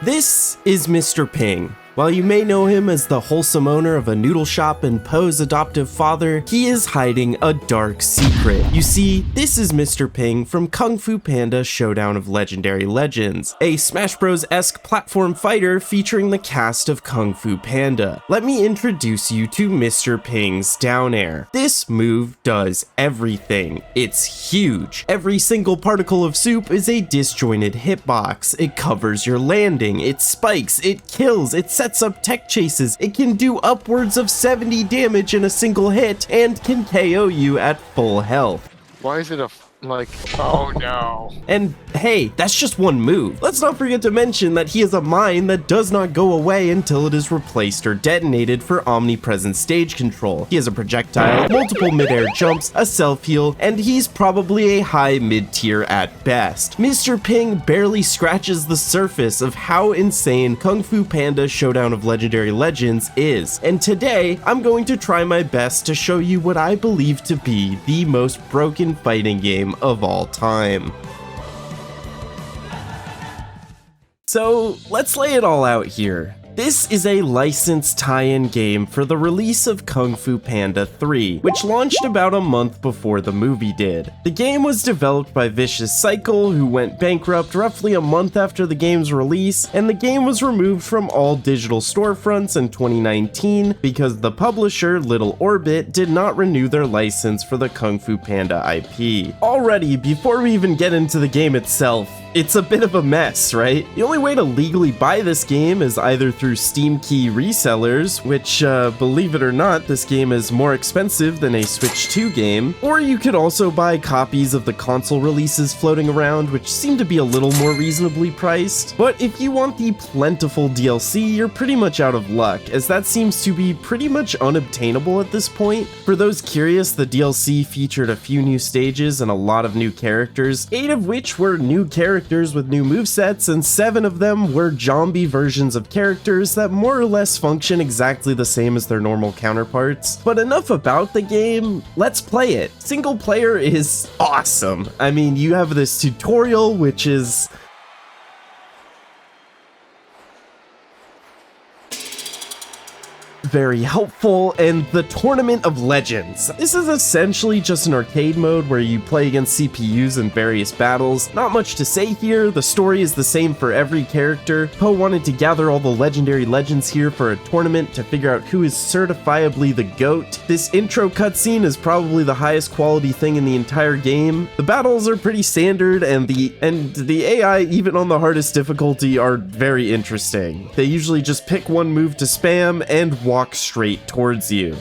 This is Mr. Ping. While you may know him as the wholesome owner of a noodle shop and Poe's adoptive father, he is hiding a dark secret. You see, this is Mr. Ping from Kung Fu Panda Showdown of Legendary Legends, a Smash Bros-esque platform fighter featuring the cast of Kung Fu Panda. Let me introduce you to Mr. Ping's down air. This move does everything. It's huge. Every single particle of soup is a disjointed hitbox. It covers your landing, it spikes, it kills, it sets up tech chases, it can do upwards of 70 damage in a single hit, and can KO you at full health. Why is it oh no. And hey, that's just one move. Let's not forget to mention that he is a mine that does not go away until it is replaced or detonated for omnipresent stage control. He has a projectile, multiple mid-air jumps, a self-heal, and he's probably a high mid-tier at best. Mr. Ping barely scratches the surface of how insane Kung Fu Panda Showdown of Legendary Legends is, and today I'm going to try my best to show you what I believe to be the most broken fighting game of all time. So let's lay it all out here. This is a licensed tie-in game for the release of Kung Fu Panda 3, which launched about a month before the movie did. The game was developed by Vicious Cycle, who went bankrupt roughly a month after the game's release, and the game was removed from all digital storefronts in 2019 because the publisher, Little Orbit, did not renew their license for the Kung Fu Panda IP. Already, before we even get into the game itself, it's a bit of a mess, right? The only way to legally buy this game is either through Steam Key resellers, which, believe it or not, this game is more expensive than a Switch 2 game, or you could also buy copies of the console releases floating around, which seem to be a little more reasonably priced. But if you want the plentiful DLC, you're pretty much out of luck, as that seems to be pretty much unobtainable at this point. For those curious, the DLC featured a few new stages and a lot of new characters, 8 of which were new characters with new movesets, and 7 of them were zombie versions of characters that more or less function exactly the same as their normal counterparts. But enough about the game, let's play it. Single player is awesome. I mean, you have this tutorial, which is very helpful, and the Tournament of Legends. This is essentially just an arcade mode where you play against CPUs in various battles. Not much to say here, the story is the same for every character. Poe wanted to gather all the legendary legends here for a tournament to figure out who is certifiably the GOAT. This intro cutscene is probably the highest quality thing in the entire game. The battles are pretty standard, and the AI, even on the hardest difficulty, are very interesting. They usually just pick one move to spam and walk straight towards you.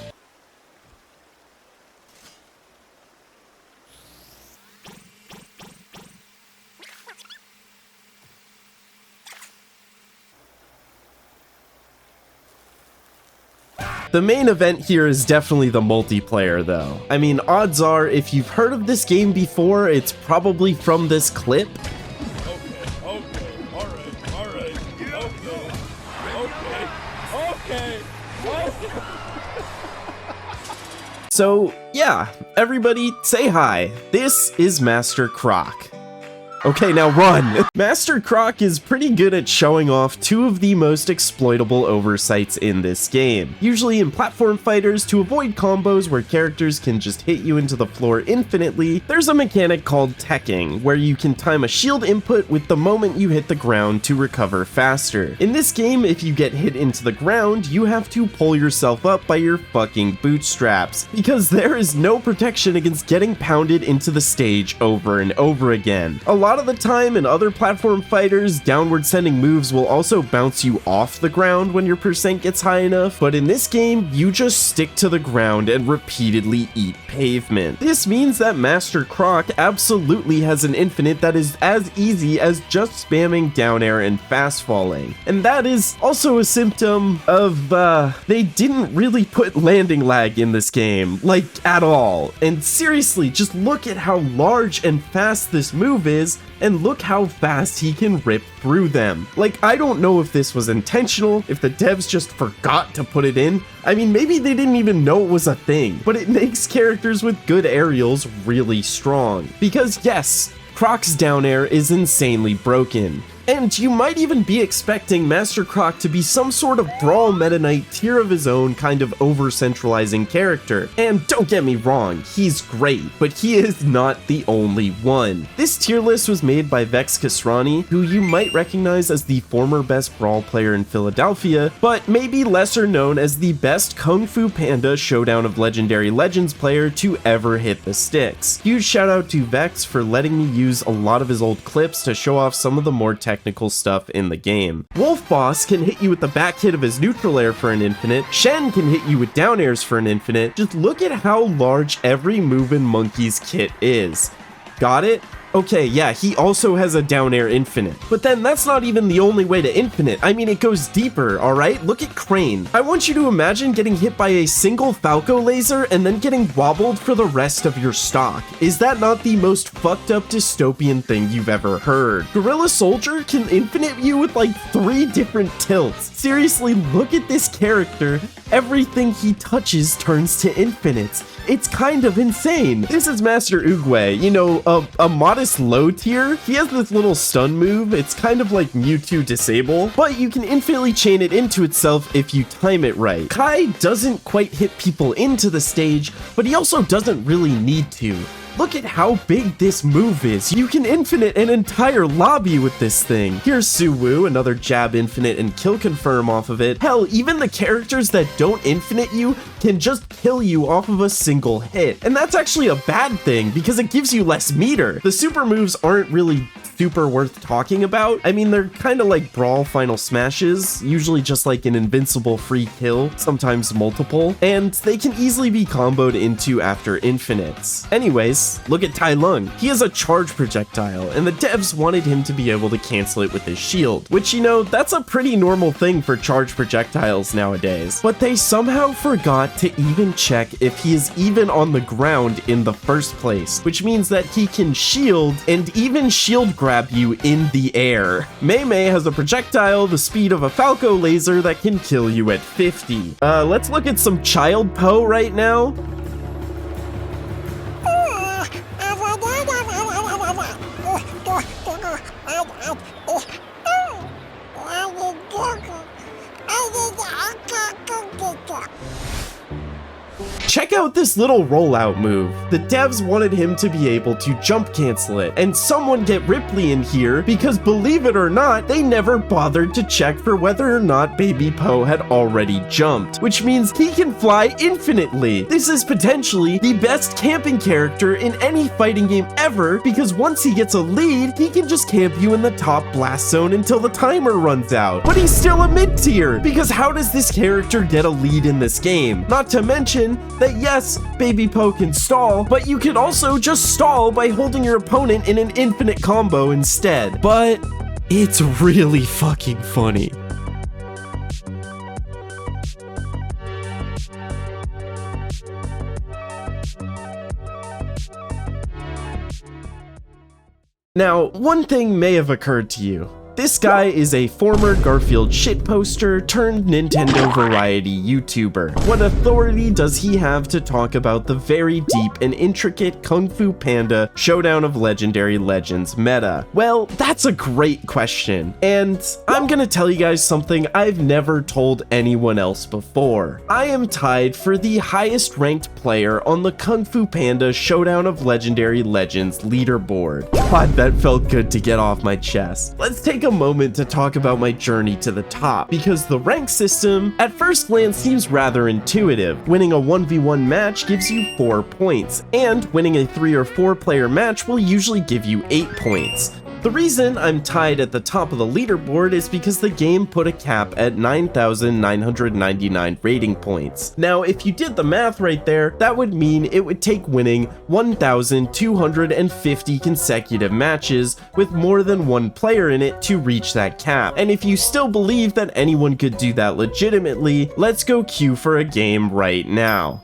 The main event here is definitely the multiplayer though. I mean, odds are if you've heard of this game before, it's probably from this clip. So yeah, everybody say hi. This is Master Croc. Okay, now run! Master Croc is pretty good at showing off 2 of the most exploitable oversights in this game. Usually in platform fighters, to avoid combos where characters can just hit you into the floor infinitely, there's a mechanic called teching, where you can time a shield input with the moment you hit the ground to recover faster. In this game, if you get hit into the ground, you have to pull yourself up by your fucking bootstraps, because there is no protection against getting pounded into the stage over and over again. A lot of the time in other platform fighters, downward sending moves will also bounce you off the ground when your percent gets high enough, but in this game, you just stick to the ground and repeatedly eat pavement. This means that Master Croc absolutely has an infinite that is as easy as just spamming down air and fast falling. And that is also a symptom of, they didn't really put landing lag in this game, like at all. And seriously, just look at how large and fast this move is, and look how fast he can rip through them. Like, I don't know if this was intentional, if the devs just forgot to put it in. I mean, maybe they didn't even know it was a thing, but it makes characters with good aerials really strong. Because yes, Croc's down air is insanely broken. And you might even be expecting Master Croc to be some sort of Brawl Meta Knight tier of his own kind of over-centralizing character. And don't get me wrong, he's great, but he is not the only one. This tier list was made by Vex Kasrani, who you might recognize as the former best Brawl player in Philadelphia, but maybe lesser known as the best Kung Fu Panda Showdown of Legendary Legends player to ever hit the sticks. Huge shout out to Vex for letting me use a lot of his old clips to show off some of the more technical stuff in the game. Wolf Boss can hit you with the back hit of his neutral air for an infinite, Shen can hit you with down airs for an infinite. Just look at how large every move in Monkey's kit is. Got it? Okay, yeah, he also has a down air infinite. But then that's not even the only way to infinite. I mean, it goes deeper, alright? Look at Crane. I want you to imagine getting hit by a single Falco laser and then getting wobbled for the rest of your stock. Is that not the most fucked up dystopian thing you've ever heard? Gorilla Soldier can infinite you with like 3 different tilts. Seriously, look at this character. Everything he touches turns to infinites. It's kind of insane. This is Master Oogway, you know, a modest low tier. He has this little stun move. It's kind of like Mewtwo Disable, but you can infinitely chain it into itself if you time it right. Kai doesn't quite hit people into the stage, but he also doesn't really need to. Look at how big this move is. You can infinite an entire lobby with this thing. Here's Suwoo, another jab infinite and kill confirm off of it. Hell, even the characters that don't infinite you can just kill you off of a single hit. And that's actually a bad thing because it gives you less meter. The super moves aren't really super worth talking about. I mean, they're kind of like Brawl final smashes, usually just like an invincible free kill, sometimes multiple, and they can easily be comboed into after infinites. Anyways, look at Tai Lung. He has a charge projectile, and the devs wanted him to be able to cancel it with his shield, which, you know, that's a pretty normal thing for charge projectiles nowadays. But they somehow forgot to even check if he is even on the ground in the first place, which means that he can shield and even shield grab you in the air. Mei Mei has a projectile the speed of a Falco laser that can kill you at 50. Let's look at some Child Po right now. Check out this little rollout move. The devs wanted him to be able to jump cancel it, and someone get Ripley in here because, believe it or not, they never bothered to check for whether or not Baby Po had already jumped, which means he can fly infinitely. This is potentially the best camping character in any fighting game ever because once he gets a lead, he can just camp you in the top blast zone until the timer runs out. But he's still a mid tier because how does this character get a lead in this game? Not to mention that yes, Baby Po can stall, but you can also just stall by holding your opponent in an infinite combo instead. But it's really fucking funny. Now, one thing may have occurred to you. This guy is a former Garfield shitposter turned Nintendo variety YouTuber. What authority does he have to talk about the very deep and intricate Kung Fu Panda Showdown of Legendary Legends meta? Well, that's a great question, and I'm gonna tell you guys something I've never told anyone else before. I am tied for the highest ranked player on the Kung Fu Panda Showdown of Legendary Legends leaderboard. God, that felt good to get off my chest. Let's take a moment to talk about my journey to the top, because the rank system at first glance seems rather intuitive. Winning a 1v1 match gives you 4 points, and winning a 3 or 4 player match will usually give you 8 points. The reason I'm tied at the top of the leaderboard is because the game put a cap at 9,999 rating points. Now, if you did the math right there, that would mean it would take winning 1,250 consecutive matches with more than one player in it to reach that cap. And if you still believe that anyone could do that legitimately, let's go queue for a game right now.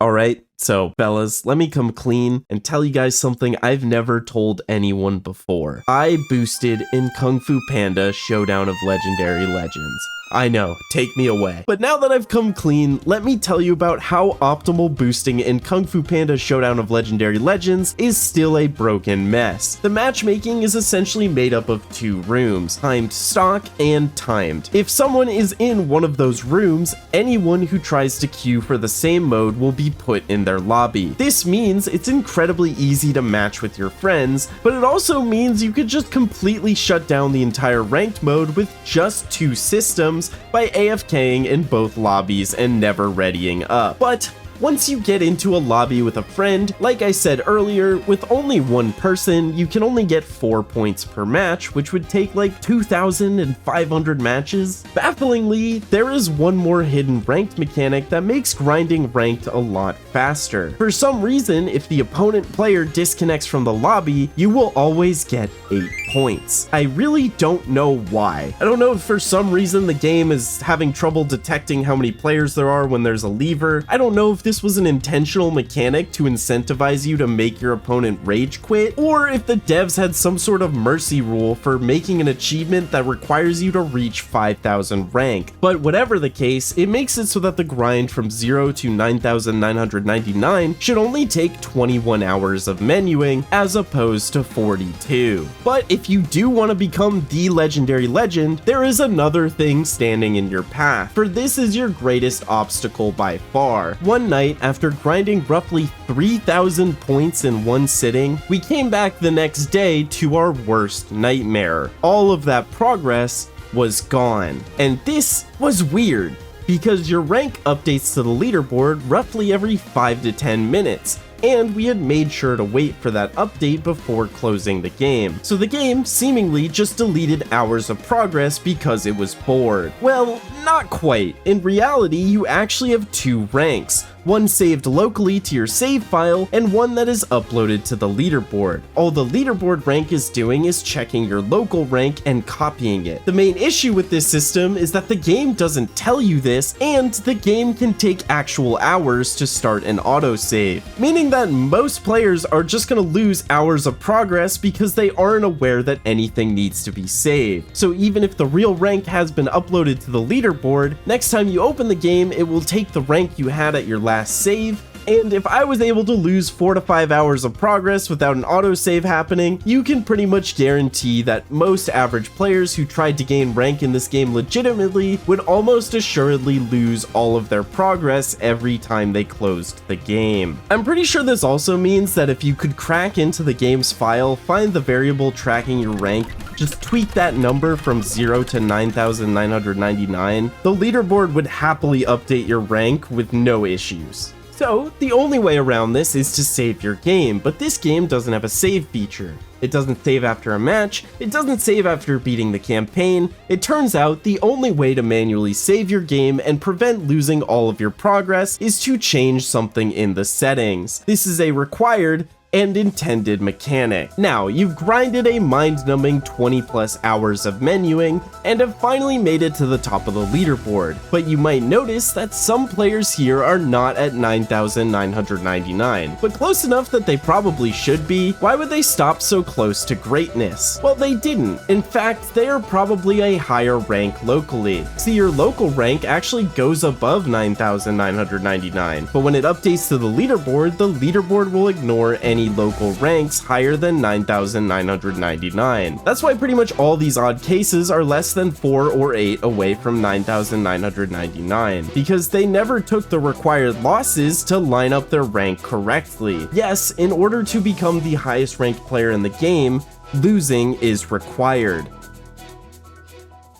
Alright, so fellas, let me come clean and tell you guys something I've never told anyone before. I boosted in Kung Fu Panda Showdown of Legendary Legends. I know, take me away. But now that I've come clean, let me tell you about how optimal boosting in Kung Fu Panda Showdown of Legendary Legends is still a broken mess. The matchmaking is essentially made up of 2 rooms, timed stock and timed. If someone is in one of those rooms, anyone who tries to queue for the same mode will be put in their lobby. This means it's incredibly easy to match with your friends, but it also means you could just completely shut down the entire ranked mode with just 2 systems by AFKing in both lobbies and never readying up. But once you get into a lobby with a friend, like I said earlier, with only 1 person, you can only get 4 points per match, which would take like 2,500 matches. Bafflingly, there is one more hidden ranked mechanic that makes grinding ranked a lot faster. For some reason, if the opponent player disconnects from the lobby, you will always get 8 points. I really don't know why. I don't know if for some reason the game is having trouble detecting how many players there are when there's a lever. I don't know if this was an intentional mechanic to incentivize you to make your opponent rage quit, or if the devs had some sort of mercy rule for making an achievement that requires you to reach 5,000 rank. But whatever the case, it makes it so that the grind from 0 to 9,999 should only take 21 hours of menuing as opposed to 42. But if you do want to become the legendary legend, there is another thing standing in your path, for this is your greatest obstacle by far. One night, after grinding roughly 3,000 points in one sitting, we came back the next day to our worst nightmare. All of that progress was gone. And this was weird, because your rank updates to the leaderboard roughly every 5 to 10 minutes. And we had made sure to wait for that update before closing the game. So the game seemingly just deleted hours of progress because it was bored. Well, not quite. In reality, you actually have 2 ranks. One saved locally to your save file, and one that is uploaded to the leaderboard. All the leaderboard rank is doing is checking your local rank and copying it. The main issue with this system is that the game doesn't tell you this, and the game can take actual hours to start an autosave, meaning that most players are just gonna lose hours of progress because they aren't aware that anything needs to be saved. So even if the real rank has been uploaded to the leaderboard, next time you open the game, it will take the rank you had at your last save. And if I was able to lose 4 to 5 hours of progress without an autosave happening, you can pretty much guarantee that most average players who tried to gain rank in this game legitimately would almost assuredly lose all of their progress every time they closed the game. I'm pretty sure this also means that if you could crack into the game's file, find the variable tracking your rank, just tweak that number from 0 to 9,999, the leaderboard would happily update your rank with no issues. So, the only way around this is to save your game, but this game doesn't have a save feature. It doesn't save after a match, it doesn't save after beating the campaign. It turns out the only way to manually save your game and prevent losing all of your progress is to change something in the settings. This is a required and intended mechanic. Now, you've grinded a mind-numbing 20 plus hours of menuing and have finally made it to the top of the leaderboard, but you might notice that some players here are not at 9,999, but close enough that they probably should be. Why would they stop so close to greatness? Well, they didn't. In fact, they are probably a higher rank locally. See, your local rank actually goes above 9,999, but when it updates to the leaderboard will ignore any local ranks higher than 9,999. That's why pretty much all these odd cases are less than 4 or 8 away from 9,999, because they never took the required losses to line up their rank correctly. Yes, in order to become the highest ranked player in the game, losing is required.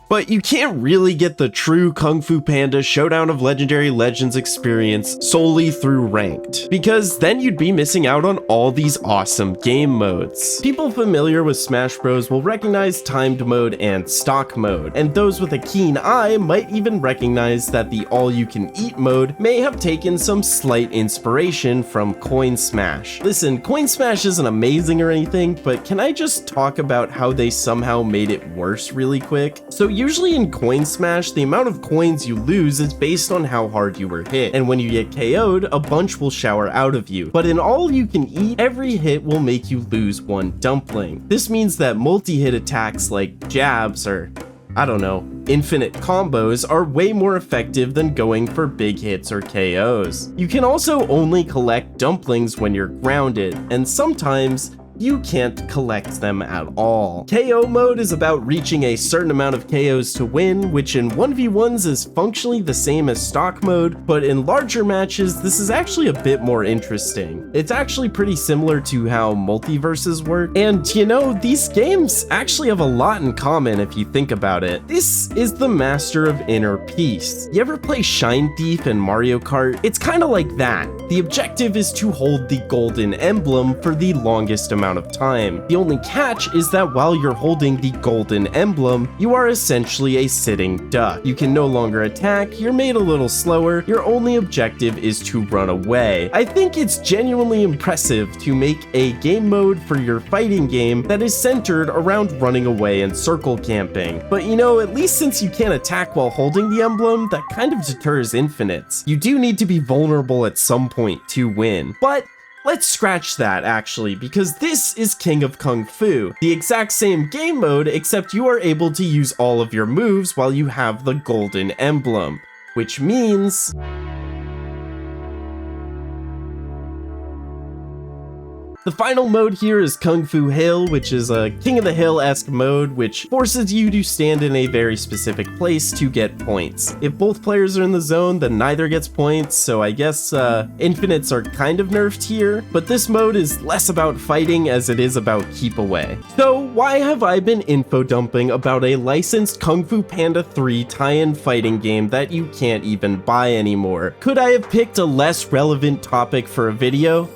But you can't really get the true Kung Fu Panda Showdown of Legendary Legends experience solely through ranked, because then you'd be missing out on all these awesome game modes. People familiar with Smash Bros will recognize timed mode and stock mode, and those with a keen eye might even recognize that the all-you-can-eat mode may have taken some slight inspiration from Coin Smash. Listen, Coin Smash isn't amazing or anything, but can I just talk about how they somehow made it worse really quick? So usually in Coin Smash, the amount of coins you lose is based on how hard you were hit, and when you get KO'd, a bunch will shower out of you. But in All You Can Eat, every hit will make you lose 1 dumpling. This means that multi-hit attacks like jabs are I don't know, infinite combos are way more effective than going for big hits or KOs. You can also only collect dumplings when you're grounded, and sometimes you can't collect them at all. KO mode is about reaching a certain amount of KOs to win, which in 1v1s is functionally the same as stock mode, but in larger matches, this is actually a bit more interesting. It's actually pretty similar to how multiverses work, and you know, these games actually have a lot in common if you think about it. This is the master of inner peace. You ever play Shine Thief in Mario Kart? It's kind of like that. The objective is to hold the golden emblem for the longest amount of time. The only catch is that while you're holding the golden emblem, you are essentially a sitting duck. You can no longer attack, you're made a little slower, your only objective is to run away. I think it's genuinely impressive to make a game mode for your fighting game that is centered around running away and circle camping. But you know, at least since you can't attack while holding the emblem, that kind of deters infinites. You do need to be vulnerable at some point to win. But let's scratch that actually, because this is King of Kung Fu, the exact same game mode except you are able to use all of your moves while you have the golden emblem, which means the final mode here is Kung Fu Hill, which is a King of the Hill-esque mode, which forces you to stand in a very specific place to get points. If both players are in the zone, then neither gets points, so I guess infinites are kind of nerfed here, but this mode is less about fighting as it is about keep away. So why have I been info dumping about a licensed Kung Fu Panda 3 tie-in fighting game that you can't even buy anymore? Could I have picked a less relevant topic for a video?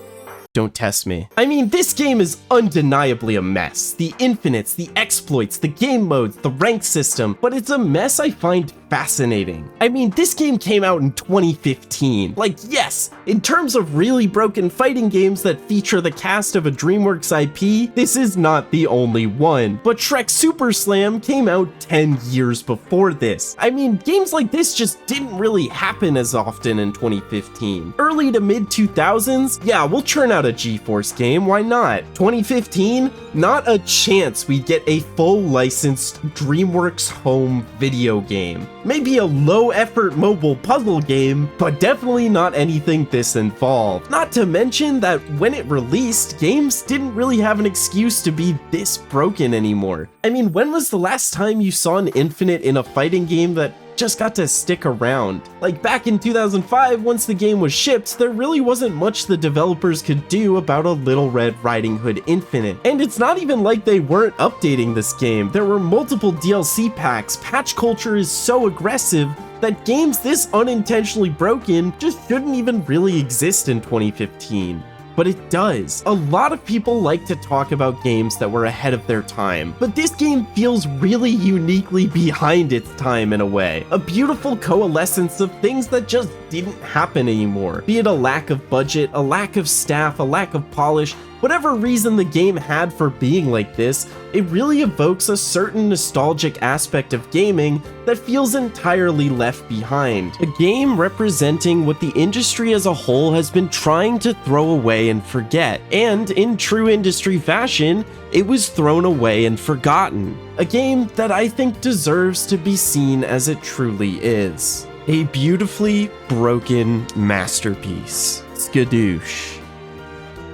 Don't test me. I mean, this game is undeniably a mess. The infinites, the exploits, the game modes, the rank system, but it's a mess I find fascinating. I mean, this game came out in 2015. Like, yes, in terms of really broken fighting games that feature the cast of a DreamWorks IP, this is not the only one. But Shrek Super Slam came out 10 years before this. I mean, games like this just didn't really happen as often in 2015. Early to mid 2000s, yeah, we'll churn out a GeForce game, why not? 2015, not a chance we'd get a full licensed DreamWorks home video game. Maybe a low-effort mobile puzzle game, but definitely not anything this involved. Not to mention that when it released, games didn't really have an excuse to be this broken anymore. I mean, when was the last time you saw an infinite in a fighting game that just got to stick around? Like back in 2005, once the game was shipped, there really wasn't much the developers could do about a Little Red Riding Hood Infinite. And it's not even like they weren't updating this game. There were multiple DLC packs. Patch culture is so aggressive that games this unintentionally broken just shouldn't even really exist in 2015. But it does. A lot of people like to talk about games that were ahead of their time, but this game feels really uniquely behind its time in a way. A beautiful coalescence of things that just didn't happen anymore. Be it a lack of budget, a lack of staff, a lack of polish, whatever reason the game had for being like this, it really evokes a certain nostalgic aspect of gaming that feels entirely left behind. A game representing what the industry as a whole has been trying to throw away and forget, and in true industry fashion, it was thrown away and forgotten. A game that I think deserves to be seen as it truly is. A beautifully broken masterpiece. Skadoosh.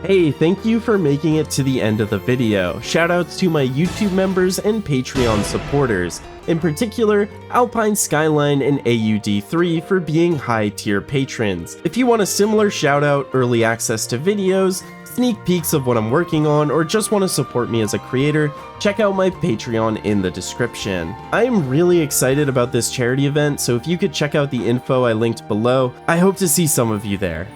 Hey, thank you for making it to the end of the video. Shoutouts to my YouTube members and Patreon supporters, in particular Alpine Skyline and AUD3 for being high tier patrons. If you want a similar shoutout, early access to videos, sneak peeks of what I'm working on, or just want to support me as a creator, check out my Patreon in the description. I am really excited about this charity event, so if you could check out the info I linked below, I hope to see some of you there.